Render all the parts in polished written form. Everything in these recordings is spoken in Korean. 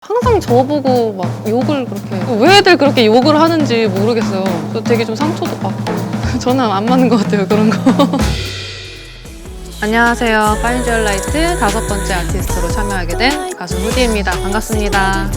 항상 저보고 막 욕을 그렇게 왜들 그렇게 욕을 하는지 모르겠어요. 저 되게 좀 상처도 받고 저는 안 맞는 것 같아요, 그런 거. 안녕하세요. Find Your Light 5번째 아티스트로 참여하게 된 가수 후디입니다. 반갑습니다.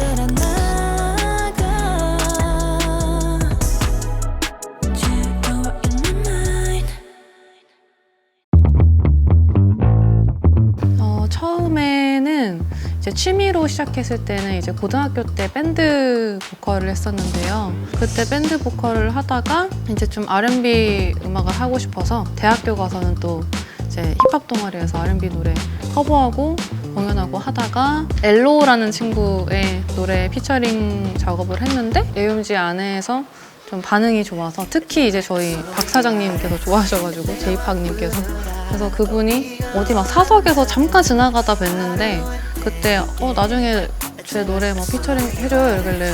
처음에는 이제 취미로 시작했을 때는 이제 고등학교 때 밴드 보컬을 했었는데요. 그때 밴드 보컬을 하다가 이제 좀 R&B 음악을 하고 싶어서 대학교 가서는 또 이제 힙합 동아리에서 R&B 노래 커버하고 공연하고 하다가 엘로라는 친구의 노래 피처링 작업을 했는데 AOMG 안에서 좀 반응이 좋아서 특히 이제 저희 박 사장님께서 좋아하셔가지고 제이팍님께서 그래서 그분이 어디 막 사석에서 잠깐 지나가다 뵀는데 그때 나중에 제 노래 뭐 피처링 해줘요 이러길래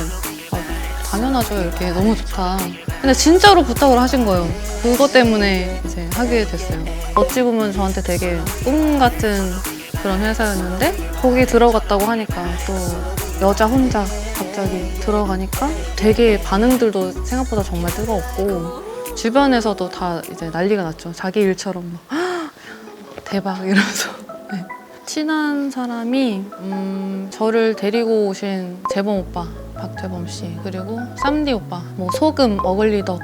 당연하죠 이렇게 너무 좋다. 근데 진짜로 부탁을 하신 거예요. 그것 때문에 이제 하게 됐어요. 어찌 보면 저한테 되게 꿈 같은 그런 회사였는데 거기 들어갔다고 하니까 또 여자 혼자 갑자기 들어가니까 되게 반응들도 생각보다 정말 뜨거웠고 주변에서도 다 이제 난리가 났죠. 자기 일처럼 막 대박 이러면서 네. 친한 사람이 저를 데리고 오신 재범 오빠 박재범 씨 그리고 쌈디 오빠 뭐 소금 어글리덕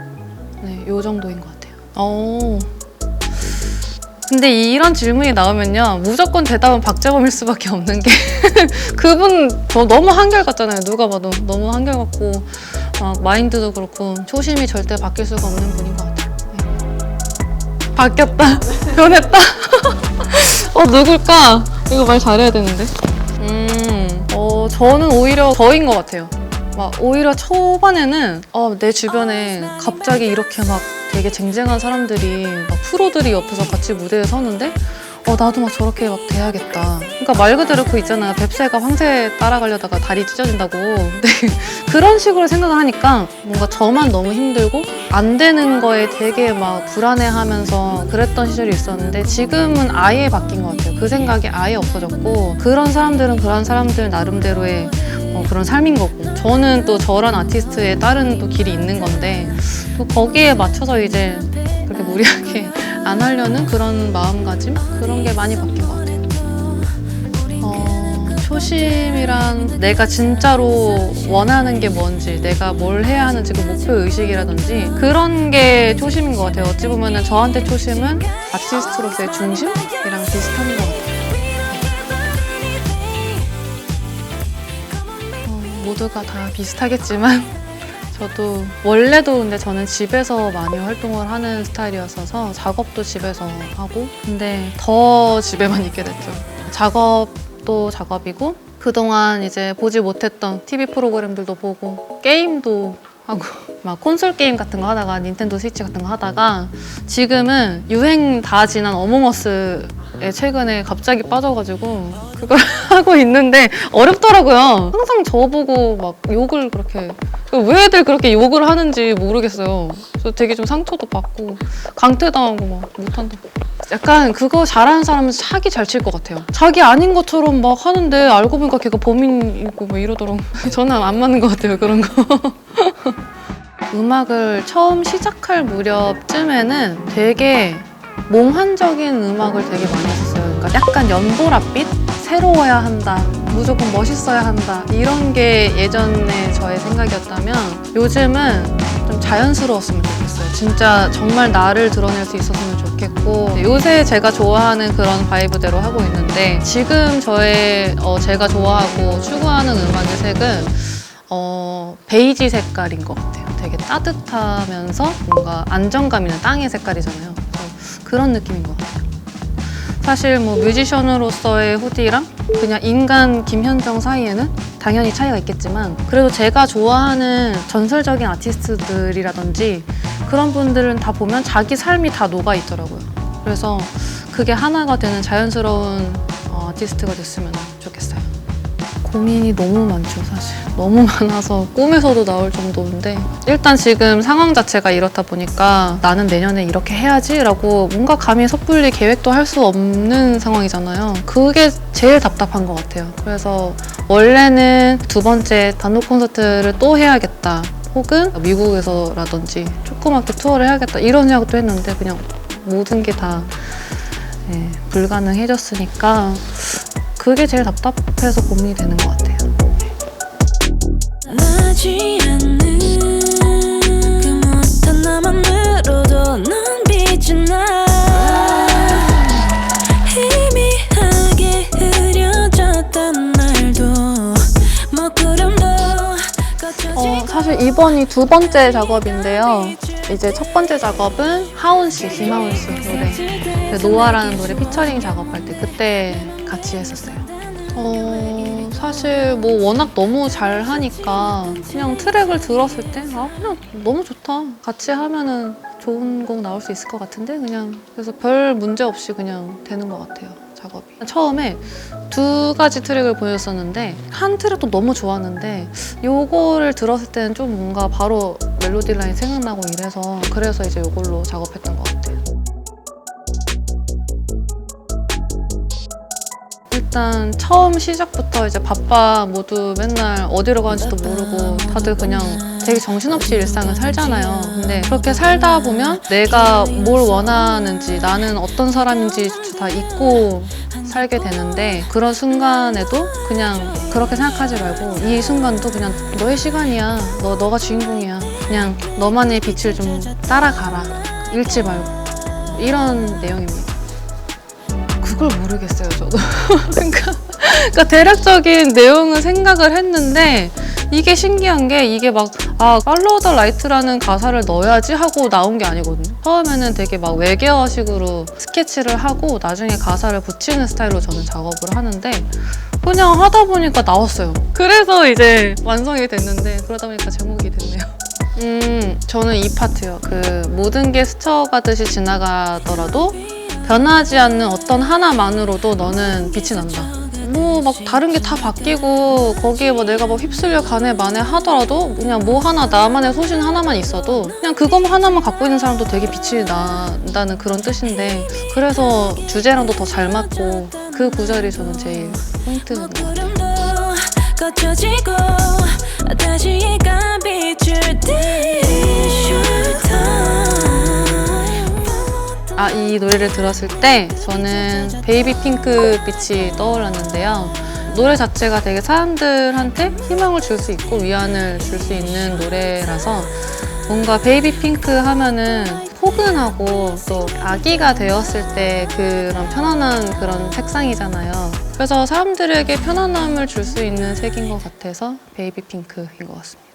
네, 요 정도인 것 같아요. 근데 이런 질문이 나오면요 무조건 대답은 박재범일 수밖에 없는 게 그분 너무 한결같잖아요. 누가 봐도 너무 한결같고 마인드도 그렇고 초심이 절대 바뀔 수가 없는 분인 것 같아요. 네. 바뀌었다 변했다 누굴까? 이거 말 잘해야 되는데 저는 오히려 저인 것 같아요. 막 오히려 초반에는 내 주변에 갑자기 이렇게 막 되게 쟁쟁한 사람들이 막 프로들이 옆에서 같이 무대에 서는데 나도 막 저렇게 막 돼야겠다. 그러니까 말 그대로 그 있잖아요. 뱁새가 황새 따라가려다가 다리 찢어진다고. 근데 그런 식으로 생각을 하니까 뭔가 저만 너무 힘들고 안 되는 거에 되게 막 불안해하면서 그랬던 시절이 있었는데 지금은 아예 바뀐 것 같아요. 그 생각이 아예 없어졌고 그런 사람들은 그런 사람들 나름대로의 그런 삶인 거고 저는 또 저런 아티스트의 다른 또 길이 있는 건데 또 거기에 맞춰서 이제 그렇게 무리하게 안 하려는 그런 마음가짐? 그런 게 많이 바뀐 것 같아요. 초심이란 내가 진짜로 원하는 게 뭔지 내가 뭘 해야 하는지 그 목표의식이라든지 그런 게 초심인 것 같아요. 어찌 보면 저한테 초심은 아티스트로서의 중심이랑 비슷한 것 같아요. 모두가 다 비슷하겠지만 저도 원래도 근데 저는 집에서 많이 활동을 하는 스타일이었어서 작업도 집에서 하고 근데 더 집에만 있게 됐죠. 작업도 작업이고 그동안 이제 보지 못했던 TV 프로그램들도 보고 게임도 하고 막 콘솔 게임 같은 거 하다가 닌텐도 스위치 같은 거 하다가 지금은 유행 다 지난 어몽어스에 최근에 갑자기 빠져가지고 그걸 하고 있는데 어렵더라고요. 항상 저보고 막 욕을 그렇게 왜들 그렇게 욕을 하는지 모르겠어요. 저 되게 좀 상처도 받고 강퇴당하고 막 못한다고. 약간 그거 잘하는 사람은 사기 잘 칠 것 같아요. 자기 아닌 것처럼 막 하는데 알고 보니까 걔가 범인이고 막 이러더라고. 저는 안 맞는 것 같아요, 그런 거. 음악을 처음 시작할 무렵쯤에는 되게 몽환적인 음악을 되게 많이 했었어요. 그러니까 약간 연보랏빛? 새로워야 한다, 무조건 멋있어야 한다 이런 게 예전에 저의 생각이었다면 요즘은 좀 자연스러웠으면 좋겠어요. 진짜 정말 나를 드러낼 수 있었으면 좋겠고 요새 제가 좋아하는 그런 바이브대로 하고 있는데 지금 제가 좋아하고 추구하는 음악의 색은 베이지 색깔인 것 같아요. 되게 따뜻하면서 뭔가 안정감 있는 땅의 색깔이잖아요. 그런 느낌인 것 같아요. 사실 뭐 뮤지션으로서의 후디랑 그냥 인간 김현정 사이에는 당연히 차이가 있겠지만 그래도 제가 좋아하는 전설적인 아티스트들이라든지 그런 분들은 다 보면 자기 삶이 다 녹아있더라고요. 그래서 그게 하나가 되는 자연스러운 아티스트가 됐으면 좋겠어요. 고민이 너무 많죠, 사실. 너무 많아서 꿈에서도 나올 정도인데 일단 지금 상황 자체가 이렇다 보니까 나는 내년에 이렇게 해야지 라고 뭔가 감히 섣불리 계획도 할 수 없는 상황이잖아요. 그게 제일 답답한 것 같아요. 그래서 원래는 두 번째 단독 콘서트를 또 해야겠다, 혹은 미국에서라든지 조그맣게 투어를 해야겠다 이런 생각도 했는데 그냥 모든 게 다 불가능해졌으니까 그게 제일 답답해서 고민이 되는 것 같아요. 나지 않는 그 못한 나만으로도 넌 빛이 나. 희미하게 흐려졌던 날도 먹구름도 사실 이번이 두 번째 작업인데요. 이제 첫 번째 작업은 하온 씨, 김하온 씨 노래, 노아라는 노래 피처링 작업할 때 그때 같이 했었어요. 사실 뭐 워낙 너무 잘 하니까 그냥 트랙을 들었을 때 그냥 너무 좋다, 같이 하면은 좋은 곡 나올 수 있을 것 같은데, 그냥 그래서 별 문제 없이 그냥 되는 것 같아요, 작업이. 처음에 두 가지 트랙을 보여줬었는데 한 트랙도 너무 좋았는데 요거를 들었을 때는 좀 뭔가 바로 멜로디 라인 생각나고 이래서 그래서 이제 요걸로 작업했던 것 같아요. 일단 처음 시작부터 이제 바빠, 모두 맨날 어디로 가는지도 모르고 다들 그냥 되게 정신없이 일상을 살잖아요. 근데 그렇게 살다 보면 내가 뭘 원하는지, 나는 어떤 사람인지 다 잊고 살게 되는데, 그런 순간에도 그냥 그렇게 생각하지 말고 이 순간도 그냥 너의 시간이야, 너가 주인공이야, 그냥 너만의 빛을 좀 따라가라, 잃지 말고, 이런 내용입니다. 그걸 모르겠어요, 저도. 그러니까 대략적인 내용은 생각을 했는데 이게 신기한 게, 이게 막 Follow the Light라는 가사를 넣어야지 하고 나온 게 아니거든요. 처음에는 되게 막 외계어식으로 스케치를 하고 나중에 가사를 붙이는 스타일로 저는 작업을 하는데 그냥 하다 보니까 나왔어요. 그래서 이제 완성이 됐는데, 그러다 보니까 제목이 됐네요. 저는 이 파트요. 그 모든 게 스쳐가듯이 지나가더라도 변하지 않는 어떤 하나만으로도 너는 빛이 난다. 뭐 막 다른 게 다 바뀌고 거기에 뭐 내가 뭐 휩쓸려 가네 마네 하더라도 그냥 뭐 하나 나만의 소신 하나만 있어도 그냥 그것 하나만 갖고 있는 사람도 되게 빛이 난다는 그런 뜻인데, 그래서 주제랑도 더 잘 맞고 그 구절이 저는 제일 포인트인 것 같아요. 이 노래를 들었을 때 저는 베이비 핑크 빛이 떠올랐는데요. 노래 자체가 되게 사람들한테 희망을 줄 수 있고 위안을 줄 수 있는 노래라서 뭔가 베이비 핑크 하면은 포근하고 또 아기가 되었을 때 그런 편안한 그런 색상이잖아요. 그래서 사람들에게 편안함을 줄 수 있는 색인 것 같아서 베이비 핑크인 것 같습니다.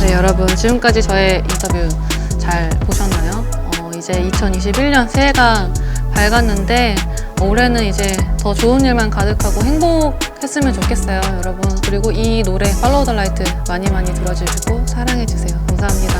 네, 여러분 지금까지 저의 인터뷰 잘 보셨나요? 이제 2021년 새해가 밝았는데 올해는 이제 더 좋은 일만 가득하고 행복했으면 좋겠어요, 여러분. 그리고 이 노래 Follow the Light 많이 들어주시고 사랑해주세요. 감사합니다.